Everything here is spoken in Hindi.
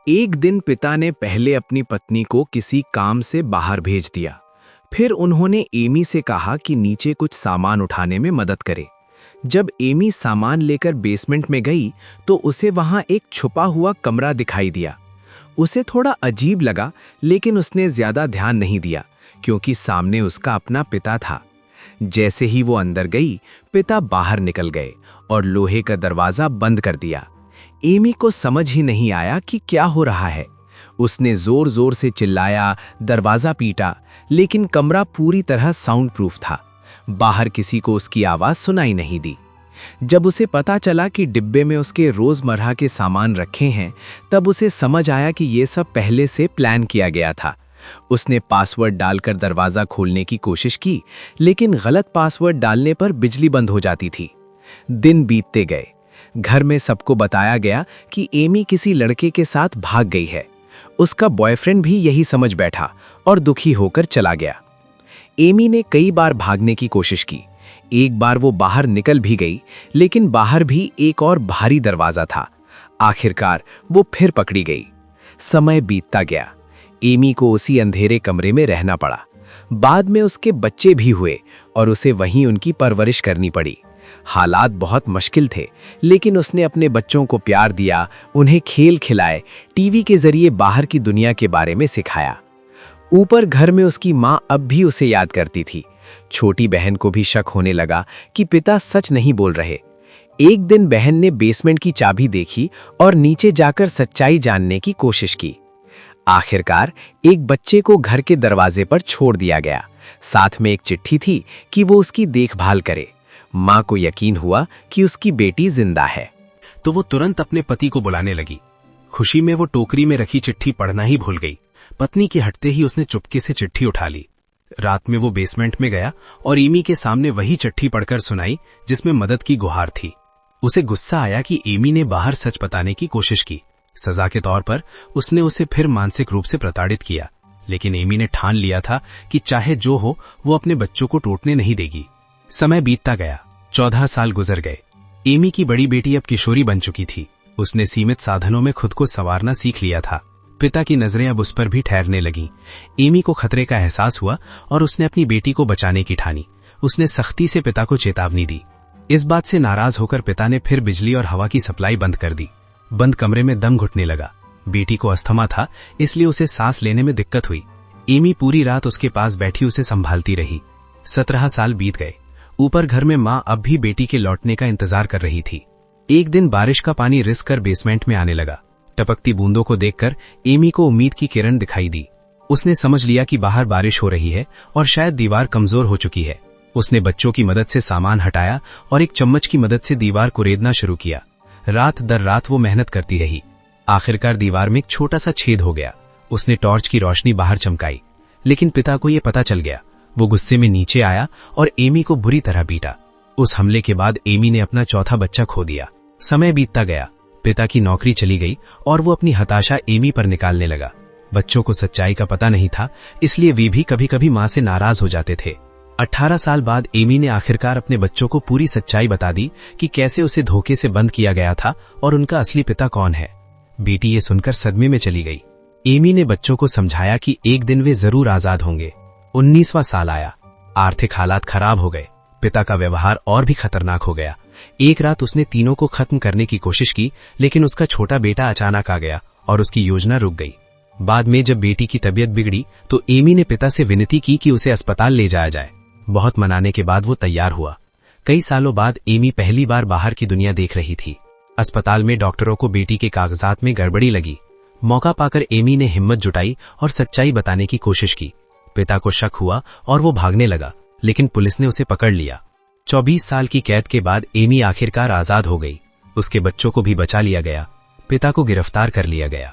एक दिन पिता ने पहले अपनी पत्नी को किसी काम से बाहर भेज दिया। फिर उन्होंने एमी से कहा कि नीचे कुछ सामान उठाने में मदद करे। जब एमी सामान लेकर बेसमेंट में गई तो उसे वहां एक छुपा हुआ कमरा दिखाई दिया। उसे थोड़ा अजीब लगा, लेकिन उसने ज्यादा ध्यान नहीं दिया क्योंकि सामने उसका अपना पिता था। जैसे ही वो अंदर गई, पिता बाहर निकल गए और लोहे का दरवाजा बंद कर दिया। एमी को समझ ही नहीं आया कि क्या हो रहा है। उसने जोर जोर से चिल्लाया, दरवाजा पीटा, लेकिन कमरा पूरी तरह साउंड प्रूफ था। बाहर किसी को उसकी आवाज सुनाई नहीं दी। जब उसे पता चला कि डिब्बे में उसके रोजमर्रा के सामान रखे हैं, तब उसे समझ आया कि ये सब पहले से प्लान किया गया था। उसने पासवर्ड डालकर दरवाजा खोलने की कोशिश की, लेकिन गलत पासवर्ड डालने पर बिजली बंद हो जाती थी। दिन बीतते गए। घर में सबको बताया गया कि एमी किसी लड़के के साथ भाग गई है। उसका बॉयफ्रेंड भी यही समझ बैठा और दुखी होकर चला गया। एमी ने कई बार भागने की कोशिश की। एक बार वो बाहर निकल भी गई, लेकिन बाहर भी एक और भारी दरवाजा था। आखिरकार वो फिर पकड़ी गई। समय बीतता गया। एमी को उसी अंधेरे कमरे में रहना पड़ा। बाद में उसके बच्चे भी हुए और उसे वहीं उनकी परवरिश करनी पड़ी। हालात बहुत मुश्किल थे, लेकिन उसने अपने बच्चों को प्यार दिया, उन्हें खेल खिलाए, टीवी के जरिए बाहर की दुनिया के बारे में सिखाया। ऊपर घर में उसकी माँ अब भी उसे याद करती थी। छोटी बहन को भी शक होने लगा कि पिता सच नहीं बोल रहे। एक दिन बहन ने बेसमेंट की चाबी देखी और नीचे जाकर सच्चाई जानने की कोशिश की। आखिरकार एक बच्चे को घर के दरवाजे पर छोड़ दिया गया। साथ में एक चिट्ठी थी कि वो उसकी देखभाल करे। माँ को यकीन हुआ कि उसकी बेटी जिंदा है, तो वो तुरंत अपने पति को बुलाने लगी। खुशी में वो टोकरी में रखी चिट्ठी पढ़ना ही भूल गई। पत्नी के हटते ही उसने चुपके से चिट्ठी उठा ली। रात में वो बेसमेंट में गया और एमी के सामने वही चिट्ठी पढ़कर सुनाई जिसमें मदद की गुहार थी। उसे गुस्सा आया कि एमी ने बाहर सच बताने की कोशिश की। सजा के तौर पर उसने उसे फिर मानसिक रूप से प्रताड़ित किया, लेकिन एमी ने ठान लिया था कि चाहे जो हो वो अपने बच्चों को टूटने नहीं देगी। समय बीतता गया। 14 साल गुजर गए। एमी की बड़ी बेटी अब किशोरी बन चुकी थी। उसने सीमित साधनों में खुद को संवारना सीख लिया था। पिता की नजरें अब उस पर भी ठहरने लगीं। एमी को खतरे का एहसास हुआ और उसने अपनी बेटी को बचाने की ठानी। उसने सख्ती से पिता को चेतावनी दी। इस बात से नाराज होकर पिता ने फिर बिजली और हवा की सप्लाई बंद कर दी। बंद कमरे में दम घुटने लगा। बेटी को अस्थमा था, इसलिए उसे सांस लेने में दिक्कत हुई। एमी पूरी रात उसके पास बैठी उसे संभालती रही। 17 साल बीत गए। ऊपर घर में माँ अब भी बेटी के लौटने का इंतजार कर रही थी। एक दिन बारिश का पानी रिस कर बेसमेंट में आने लगा। टपकती बूंदों को देखकर एमी को उम्मीद की किरण दिखाई दी। उसने समझ लिया कि बाहर बारिश हो रही है और शायद दीवार कमजोर हो चुकी है। उसने बच्चों की मदद से सामान हटाया और एक चम्मच की मदद से दीवार को रेदना शुरू किया। रात दर रात वो मेहनत करती रही। आखिरकार दीवार में एक छोटा सा छेद हो गया। उसने टॉर्च की रोशनी बाहर चमकाई, लेकिन पिता को यह पता चल गया। वो गुस्से में नीचे आया और एमी को बुरी तरह पीटा। उस हमले के बाद एमी ने अपना चौथा बच्चा खो दिया। समय बीतता गया। पिता की नौकरी चली गई और वो अपनी हताशा एमी पर निकालने लगा। बच्चों को सच्चाई का पता नहीं था, इसलिए वे भी कभी कभी मां से नाराज हो जाते थे। 18 साल बाद एमी ने आखिरकार अपने बच्चों को पूरी सच्चाई बता दी कि कैसे उसे धोखे से बंद किया गया था और उनका असली पिता कौन है। बेटी ये सुनकर सदमे में चली गई। एमी ने बच्चों को समझाया कि एक दिन वे जरूर आजाद होंगे। 19वां साल आया। आर्थिक हालात खराब हो गए। पिता का व्यवहार और भी खतरनाक हो गया। एक रात उसने तीनों को खत्म करने की कोशिश की, लेकिन उसका छोटा बेटा अचानक आ गया और उसकी योजना रुक गई। बाद में जब बेटी की तबीयत बिगड़ी तो एमी ने पिता से विनती की कि उसे अस्पताल ले जाया जाए। बहुत मनाने के बाद वो तैयार हुआ। कई सालों बाद एमी पहली बार बाहर की दुनिया देख रही थी। अस्पताल में डॉक्टरों को बेटी के कागजात में गड़बड़ी लगी। मौका पाकर एमी ने हिम्मत जुटाई और सच्चाई बताने की कोशिश की। पिता को शक हुआ और वो भागने लगा, लेकिन पुलिस ने उसे पकड़ लिया। 24 साल की कैद के बाद एमी आखिरकार आजाद हो गई। उसके बच्चों को भी बचा लिया गया। पिता को गिरफ्तार कर लिया गया।